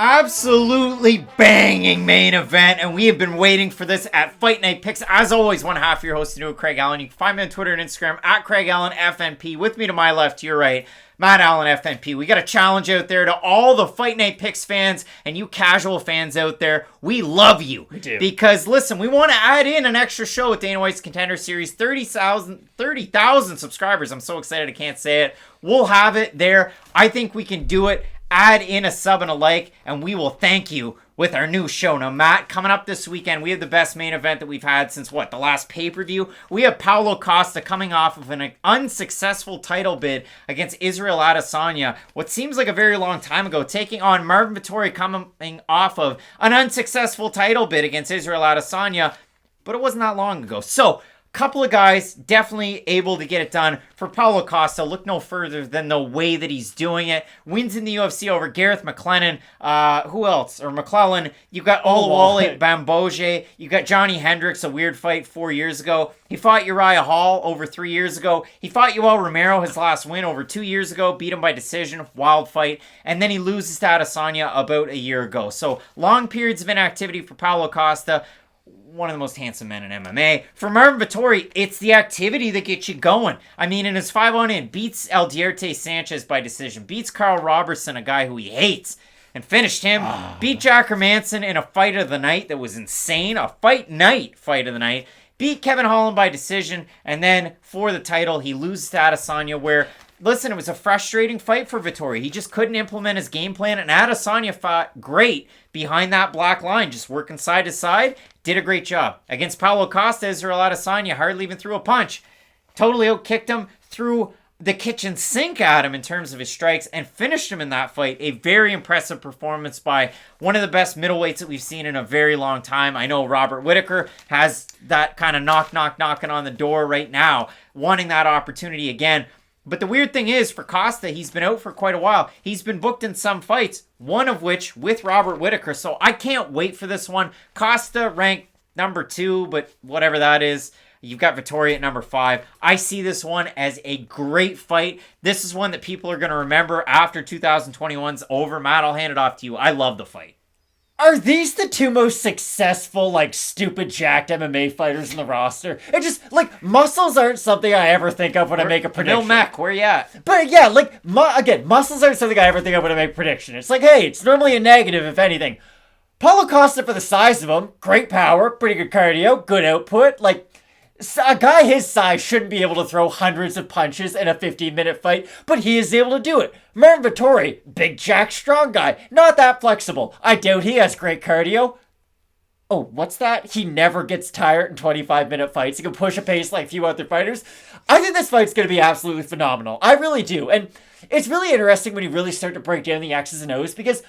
Absolutely banging main event, and we have been waiting for this at Fight Night Picks. As always, one half of your host, Craig Allen. You can find me on Twitter and Instagram at Craig Allen FNP. With me to my left, to your right, Matt Allen FNP. We got a challenge out there to all the Fight Night Picks fans and you casual fans out there. We love you. We do. Because, listen, we want to add in an extra show with Dana White's Contender Series. 30,000 subscribers. I'm so excited I can't say it. We'll have it there. I think we can do it. Add in a sub and a like, and we will thank you with our new show. Now, Matt, coming up this weekend, we have the best main event that we've had since, the last pay-per-view? We have Paulo Costa coming off of an unsuccessful title bid against Israel Adesanya, what seems like a very long time ago, taking on Marvin Vettori coming off of an unsuccessful title bid against Israel Adesanya, but it wasn't that long ago. So, couple of guys definitely able to get it done. For Paulo Costa, look no further than the way that he's doing it. Wins in the UFC over Gareth McLennan. Who else? Or McClellan. You got Oluwole Bamboje. You got Johnny Hendricks, a weird fight 4 years ago. He fought Uriah Hall over 3 years ago. He fought Yoel Romero, his last win, over 2 years ago. Beat him by decision. Wild fight. And then he loses to Adesanya about a year ago. So long periods of inactivity for Paulo Costa. One of the most handsome men in MMA. For Marvin Vettori, it's the activity that gets you going. I mean, in his 5-on-in, beats Aldierte Sanchez by decision. Beats Carl Robertson, a guy who he hates, and finished him. Beat Jack Hermanson in a fight of the night that was insane. A fight of the night. Beat Kevin Holland by decision. And then, for the title, he loses to Adesanya, where... Listen, it was a frustrating fight for Vettori. He just couldn't implement his game plan, and Adesanya fought great behind that black line, just working side to side. Did a great job. Against Paulo Costa, Israel Adesanya hardly even threw a punch. Totally outkicked him, threw the kitchen sink at him in terms of his strikes, and finished him in that fight. A very impressive performance by one of the best middleweights that we've seen in a very long time. I know Robert Whittaker has that kind of knocking on the door right now, wanting that opportunity again. But the weird thing is, for Costa, he's been out for quite a while. He's been booked in some fights, one of which with Robert Whittaker. So I can't wait for this one. Costa ranked number 2, but whatever that is. You've got Vettori at number 5. I see this one as a great fight. This is one that people are going to remember after 2021's over. Matt, I'll hand it off to you. I love the fight. Are these the two most successful, stupid jacked MMA fighters in the roster? It just, muscles aren't something I ever think of when I make a prediction. Bill Mack, where you at? But yeah, again, muscles aren't something I ever think of when I make a prediction. It's hey, it's normally a negative, if anything. Paulo Costa, for the size of him, great power, pretty good cardio, good output, a guy his size shouldn't be able to throw hundreds of punches in a 15-minute fight, but he is able to do it. Marvin Vettori, big jack, strong guy, not that flexible. I doubt he has great cardio. Oh, what's that? He never gets tired in 25-minute fights. He can push a pace like few other fighters. I think this fight's going to be absolutely phenomenal. I really do. And it's really interesting when you really start to break down the X's and O's, because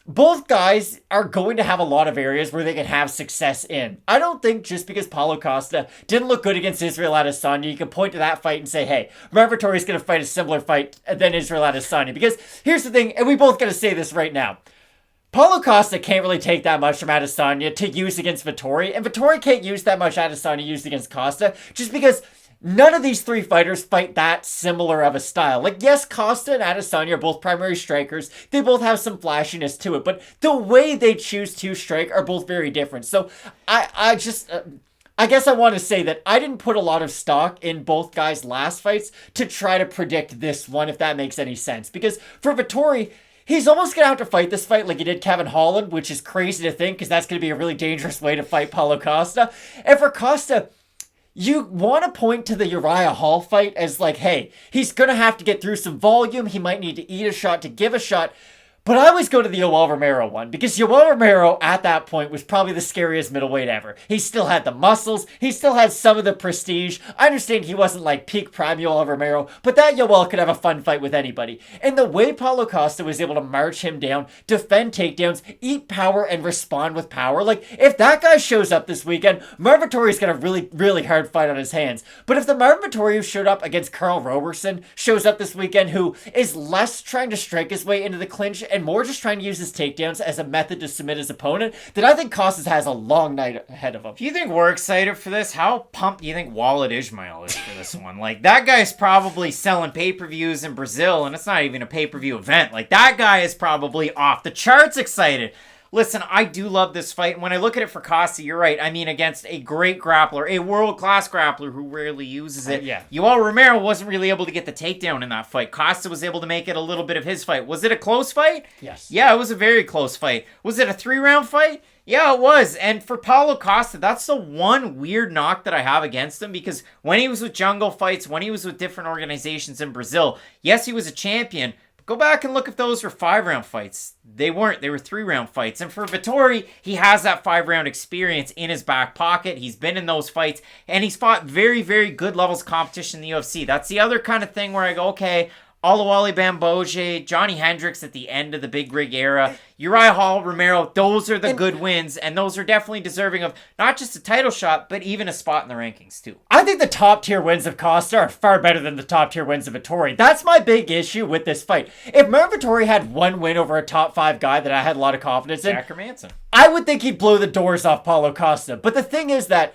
both guys are going to have a lot of areas where they can have success in. I don't think just because Paulo Costa didn't look good against Israel Adesanya, you can point to that fight and say, hey, Marvin Vettori's going to fight a similar fight than Israel Adesanya. Because here's the thing, and we both got to say this right now. Paulo Costa can't really take that much from Adesanya to use against Vettori, and Vettori can't use that much Adesanya used against Costa, just because none of these three fighters fight that similar of a style. Yes, Costa and Adesanya are both primary strikers. They both have some flashiness to it, but the way they choose to strike are both very different. So I guess I want to say that I didn't put a lot of stock in both guys' last fights to try to predict this one, if that makes any sense. Because for Vettori, he's almost going to have to fight this fight like he did Kevin Holland, which is crazy to think, because that's going to be a really dangerous way to fight Paulo Costa. And for Costa, you want to point to the Uriah Hall fight as hey, he's going to have to get through some volume. He might need to eat a shot to give a shot. But I always go to the Yoel Romero one, because Yoel Romero at that point was probably the scariest middleweight ever. He still had the muscles. He still had some of the prestige. I understand he wasn't peak prime Yoel Romero, but that Yoel could have a fun fight with anybody. And the way Paulo Costa was able to march him down, defend takedowns, eat power, and respond with power. If that guy shows up this weekend, Marvin Vettori's got a really, really hard fight on his hands. But if the Marvin Vettori who showed up against Carl Robertson shows up this weekend, who is less trying to strike his way into the clinch and more just trying to use his takedowns as a method to submit his opponent, then I think Costas has a long night ahead of him. If you think we're excited for this, how pumped do you think Walid Ismail is for this one? Like, that guy's probably selling pay-per-views in Brazil, and it's not even a pay-per-view event. Like, that guy is probably off the charts excited. Listen, I do love this fight. And when I look at it for Costa, you're right. I mean, against a great grappler, a world-class grappler who rarely uses it. Yoel Romero wasn't really able to get the takedown in that fight. Costa was able to make it a little bit of his fight. Was it a close fight? Yes. Yeah, it was a very close fight. Was it a 3-round fight? Yeah, it was. And for Paulo Costa, that's the one weird knock that I have against him, because when he was with Jungle Fights, when he was with different organizations in Brazil, yes, he was a champion. Go back and look if those were 5-round fights. They weren't. They were 3-round fights. And for Vettori, he has that 5-round experience in his back pocket. He's been in those fights, and he's fought very, very good levels of competition in the UFC. That's the other kind of thing where I go, okay, Oluwale Bamboje, Johnny Hendricks at the end of the Big Rig era, Uriah Hall, Romero, those are the good wins, and those are definitely deserving of not just a title shot, but even a spot in the rankings, too. I think the top-tier wins of Costa are far better than the top-tier wins of Vettori. That's my big issue with this fight. If Marvin Vettori had one win over a top-5 guy that I had a lot of confidence in, Jack Hermanson, I would think he'd blow the doors off Paulo Costa. But the thing is that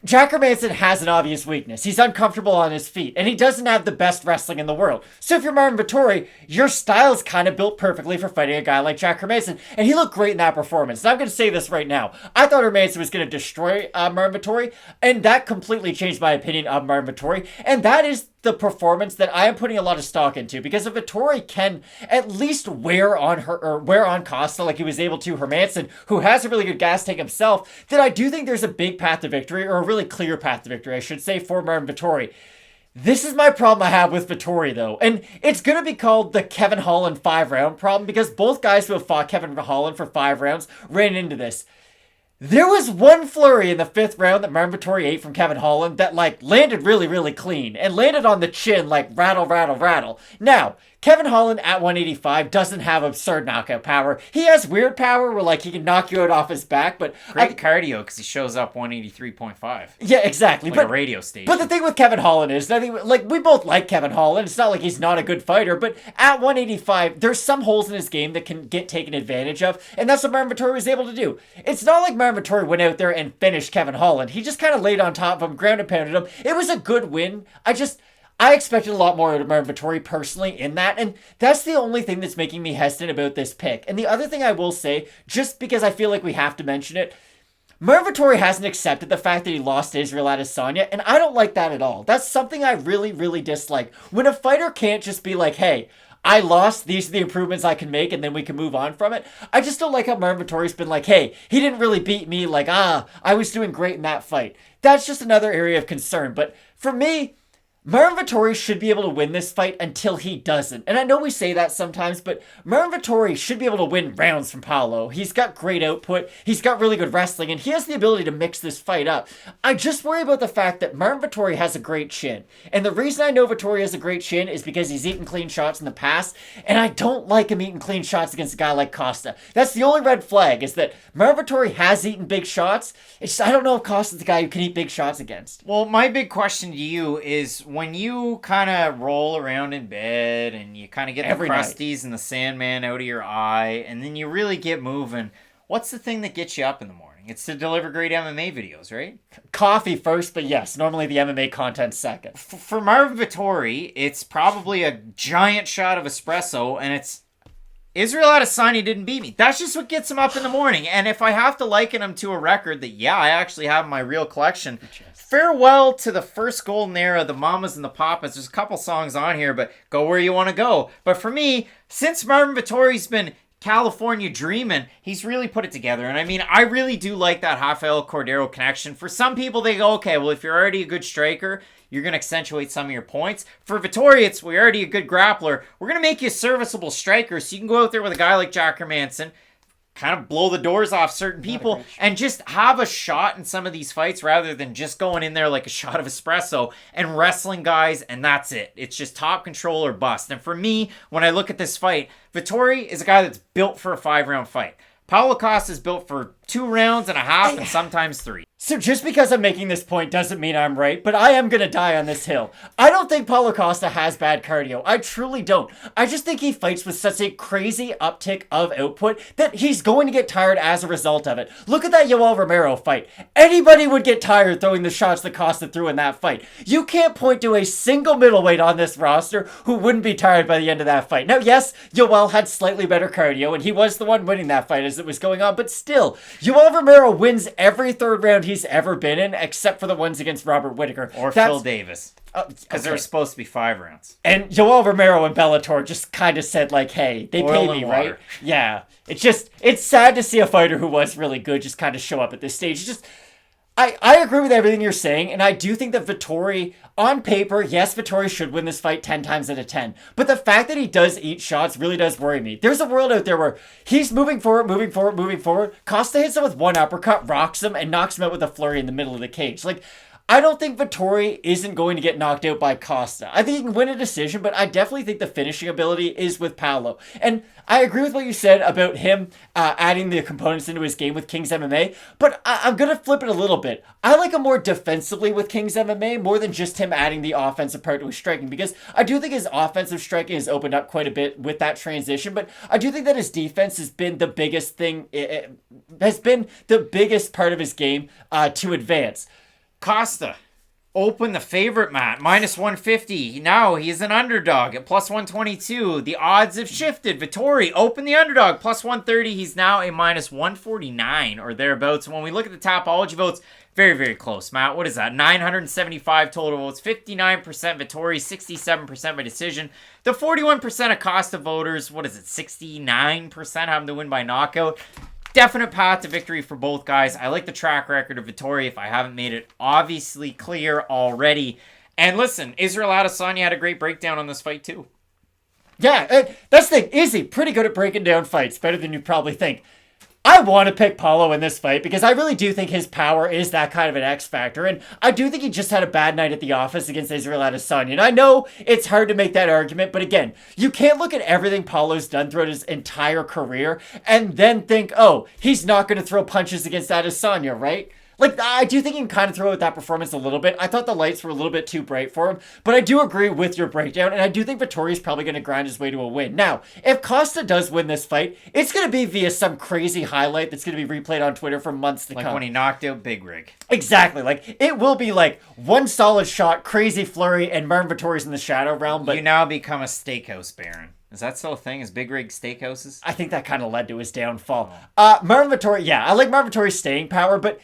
Jack Hermanson has an obvious weakness. He's uncomfortable on his feet, and he doesn't have the best wrestling in the world. So if you're Marvin Vettori, your style's kind of built perfectly for fighting a guy like Jack Hermanson, and he looked great in that performance. And I'm going to say this right now. I thought Hermanson was going to destroy Marvin Vettori, and that completely changed my opinion of Marvin Vettori, and that is the performance that I am putting a lot of stock into, because if Vettori can at least wear on Costa like he was able to Hermanson, who has a really good gas tank himself, then I do think there's a big path to victory, or a really clear path to victory, I should say, for Marvin Vettori. This is my problem I have with Vettori, though, and it's going to be called the Kevin Holland 5-round problem, because both guys who have fought Kevin Holland for 5 rounds ran into this. There was one flurry in the 5th round that Marvin Vettori ate from Kevin Holland that, landed really, really clean and landed on the chin rattle, rattle, rattle. Now, Kevin Holland at 185 doesn't have absurd knockout power. He has weird power where, he can knock you out off his back, but... Great cardio, because he shows up 183.5. Yeah, exactly. Like a radio station. But the thing with Kevin Holland is, I think, we both like Kevin Holland. It's not like he's not a good fighter, but at 185, there's some holes in his game that can get taken advantage of, and that's what Marvin Vettori was able to do. It's not like Marvin Vettori went out there and finished Kevin Holland. He just kind of laid on top of him, ground and pounded him. It was a good win. I expected a lot more out of Marvin Vettori personally in that, and that's the only thing that's making me hesitant about this pick. And the other thing I will say, just because I feel like we have to mention it, Marvin Vettori hasn't accepted the fact that he lost Israel Adesanya, and I don't like that at all. That's something I really, really dislike. When a fighter can't just be like, hey, I lost, these are the improvements I can make, and then we can move on from it. I just don't like how Marvin Vettori's been like, hey, he didn't really beat me, I was doing great in that fight. That's just another area of concern, but for me, Marvin Vettori should be able to win this fight until he doesn't. And I know we say that sometimes, but Marvin Vettori should be able to win rounds from Paulo. He's got great output, he's got really good wrestling, and he has the ability to mix this fight up. I just worry about the fact that Marvin Vettori has a great chin. And the reason I know Vettori has a great chin is because he's eaten clean shots in the past, and I don't like him eating clean shots against a guy like Costa. That's the only red flag, is that Marvin Vettori has eaten big shots. It's just, I don't know if Costa's the guy who can eat big shots against. Well, my big question to you is, when you kind of roll around in bed and you kind of get the crusties and the Sandman out of your eye, and then you really get moving, what's the thing that gets you up in the morning? It's to deliver great MMA videos, right? Coffee first, but yes, normally the MMA content second. For Marvin Vettori, it's probably a giant shot of espresso, and it's Israel Adesanya didn't beat me. That's just what gets him up in the morning. And if I have to liken him to a record that, I actually have in my real collection, farewell to the first golden era, the Mamas and the Papas. There's a couple songs on here, but go where you want to go. But for me, since Marvin Vettori's been California dreaming, he's really put it together. And I mean, I really do like that Rafael Cordero connection. For some people, they go, okay, well, if you're already a good striker, you're going to accentuate some of your points. For Vettori, it's, we're already a good grappler. We're going to make you a serviceable striker, so you can go out there with a guy like Jack Hermanson, kind of blow the doors off certain people, and just have a shot in some of these fights rather than just going in there like a shot of espresso and wrestling guys, and that's it. It's just top control or bust. And for me, when I look at this fight, Vettori is a guy that's built for a 5-round fight. Paulo Costa is built for 2.5 rounds and sometimes 3. So just because I'm making this point doesn't mean I'm right, but I am going to die on this hill. I don't think Paulo Costa has bad cardio. I truly don't. I just think he fights with such a crazy uptick of output that he's going to get tired as a result of it. Look at that Yoel Romero fight. Anybody would get tired throwing the shots that Costa threw in that fight. You can't point to a single middleweight on this roster who wouldn't be tired by the end of that fight. Now, yes, Yoel had slightly better cardio, and he was the one winning that fight as it was going on, but still, Yoel Romero wins every third round he's ever been in, except for the ones against Robert Whittaker. Or Phil Davis. Because there were supposed to be 5 rounds. And Yoel Romero and Bellator just kind of said, like, hey, they paid me, right? Yeah. It's sad to see a fighter who was really good just kind of show up at this stage. I agree with everything you're saying, and I do think that Vettori, on paper, yes, Vettori should win this fight 10 times out of 10. But the fact that he does eat shots really does worry me. There's a world out there where he's moving forward. Costa hits him with one uppercut, rocks him, and knocks him out with a flurry in the middle of the cage. Like, I don't think Vettori isn't going to get knocked out by Costa. I think he can win a decision, but I definitely think the finishing ability is with Paulo. And I agree with what you said about him adding the components into his game with King's MMA, but I'm going to flip it a little bit. I like him more defensively with King's MMA more than just him adding the offensive part to his striking, because I do think his offensive striking has opened up quite a bit with that transition, but I do think that his defense has been the biggest thing, it has been the biggest part of his game to advance. Costa, open the favorite, Matt. Minus 150. Now he's an underdog at plus 122. The odds have shifted. Vettori, open the underdog. Plus 130. He's now a minus 149 or thereabouts. When we look at the Tapology votes, very, very close, Matt. What is that? 975 total votes. 59% Vettori, 67% by decision. The 41% of Costa voters, what is it? 69% have him to win by knockout. Definite path to victory for both guys. I like the track record of Vettori if I haven't made it obviously clear already. And listen, Israel Adesanya had a great breakdown on this fight too. Yeah, that's the thing. Izzy, pretty good at breaking down fights. Better than you probably think. I want to pick Paulo in this fight because I really do think his power is that kind of an X factor. And I do think he just had a bad night at the office against Israel Adesanya. And I know it's hard to make that argument, but again, you can't look at everything Paulo's done throughout his entire career and then think, oh, he's not going to throw punches against Adesanya, right? Like, I do think he can kind of throw out that performance a little bit. I thought the lights were a little bit too bright for him, but I do agree with your breakdown, and I do think Vettori's probably going to grind his way to a win. Now, if Costa does win this fight, it's going to be via some crazy highlight that's going to be replayed on Twitter for months to come. Like when he knocked out Big Rig. Exactly. Like, it will be like one solid shot, crazy flurry, and Marvin Vettori's in the shadow realm. But you now become a steakhouse baron. Is that still a thing? Is Big Rig steakhouses? I think that kind of led to his downfall. Marvin Vettori, yeah, I like Marvin Vettori's staying power, but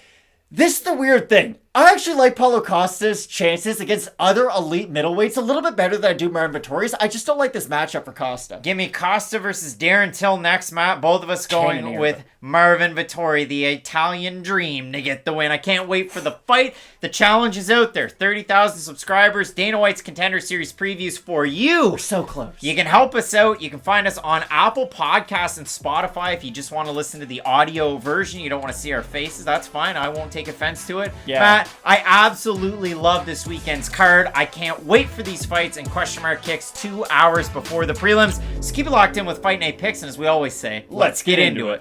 this is the weird thing. I actually like Paulo Costa's chances against other elite middleweights a little bit better than I do Marvin Vettori's. I just don't like this matchup for Costa. Give me Costa versus Darren Till next, Matt. Both of us going with Marvin Vettori, the Italian dream, to get the win. I can't wait for the fight. The challenge is out there. 30,000 subscribers. Dana White's Contender Series previews for you. We're so close. You can help us out. You can find us on Apple Podcasts and Spotify if you just want to listen to the audio version. You don't want to see our faces. That's fine. I won't take offense to it. Yeah. Matt, I absolutely love this weekend's card. I can't wait for these fights and question mark kicks 2 hours before the prelims. So keep it locked in with Fight Night Picks, and as we always say, let's get into it.